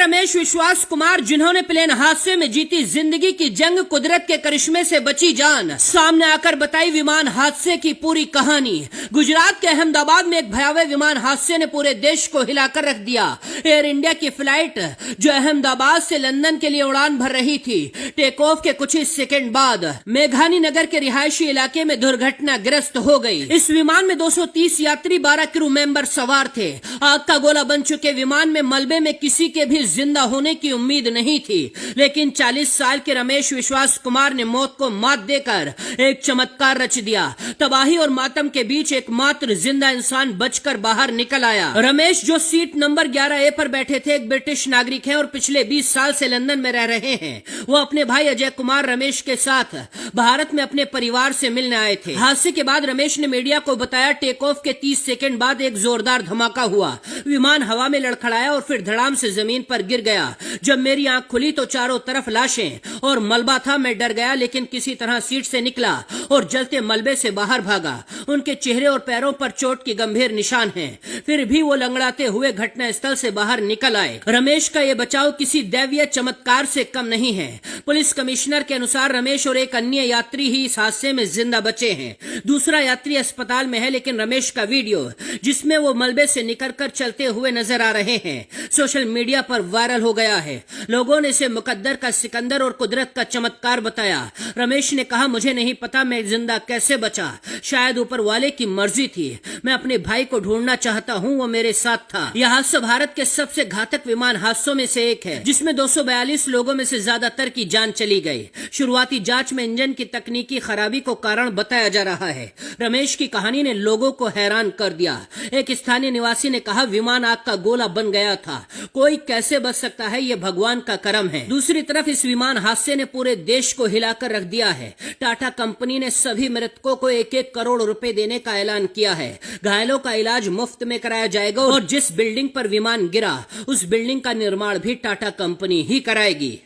रमेश विश्वास कुमार, जिन्होंने प्लेन हादसे में जीती जिंदगी की जंग, कुदरत के करिश्मे से बची जान, सामने आकर बताई विमान हादसे की पूरी कहानी। गुजरात के अहमदाबाद में एक भयावह विमान हादसे ने पूरे देश को हिलाकर रख दिया। एयर इंडिया की फ्लाइट जो अहमदाबाद से लंदन के लिए उड़ान भर रही थी, टेक ऑफ के कुछ ही सेकंड बाद मेघानी नगर के रिहायशी इलाके में दुर्घटनाग्रस्त हो गई। इस विमान में 230 यात्री, 12 क्रू मेंबर सवार थे। आग का गोला बन चुके विमान में मलबे में किसी के भी जिंदा होने की उम्मीद नहीं थी, लेकिन 40 साल के रमेश विश्वास कुमार ने मौत को मात देकर एक चमत्कार रच दिया। तबाही और मातम के बीच एकमात्र जिंदा इंसान बचकर बाहर निकल आया। रमेश, जो सीट नंबर 11A पर बैठे थे, एक ब्रिटिश नागरिक हैं और पिछले 20 साल से लंदन में रह रहे हैं। वो अपने भाई अजय कुमार रमेश के साथ भारत में अपने परिवार से मिलने आए थे। हादसे के बाद रमेश ने मीडिया को बताया, टेक ऑफ के 30 सेकंड बाद एक जोरदार धमाका हुआ। विमान हवा में लड़खड़ाया और फिर धड़ाम से जमीन पर गिर गया। जब मेरी आंख खुली तो चारों तरफ लाशें और मलबा था। मैं डर गया, लेकिन किसी तरह सीट से निकला और जलते मलबे से बाहर भागा। उनके चेहरे और पैरों पर चोट के गंभीर निशान हैं, फिर भी वो लंगड़ाते हुए घटनास्थल से बाहर निकल आए। रमेश का ये बचाव किसी दैवीय चमत्कार से कम नहीं है। पुलिस कमिश्नर के अनुसार रमेश और एक अन्य यात्री ही इस हादसे में जिंदा बचे हैं। दूसरा यात्री अस्पताल में है, लेकिन रमेश का वीडियो जिसमें वो मलबे से निकलकर चलते हुए नजर आ रहे हैं, सोशल मीडिया पर वायरल हो गया है। लोगों ने इसे मुकद्दर का सिकंदर और कुदरत का चमत्कार बताया। रमेश ने कहा, मुझे नहीं पता मैं जिंदा कैसे बचा, शायद ऊपर वाले की मर्जी थी। मैं अपने भाई को ढूंढना चाहता हूं, वो मेरे साथ था। यह हादसा भारत के सबसे घातक विमान हादसों में से एक है, जिसमें 242 लोगों में से ज्यादातर की जान चली गई। शुरुआती जांच में इंजन की तकनीकी खराबी को कारण बताया जा रहा है। रमेश की कहानी ने लोगों को हैरान कर दिया। एक स्थानीय निवासी ने कहा, विमान आग का गोला बन गया था, कोई कैसे बच सकता है, ये भगवान का करम है। दूसरी तरफ इस विमान हादसे ने पूरे देश को हिलाकर रख दिया है। टाटा कंपनी ने सभी मृतकों को 1-1 करोड़ रुपए देने का ऐलान किया है। घायलों का इलाज मुफ्त में कराया जाएगा और जिस बिल्डिंग पर विमान गिरा, उस बिल्डिंग का निर्माण भी टाटा कंपनी ही कराएगी।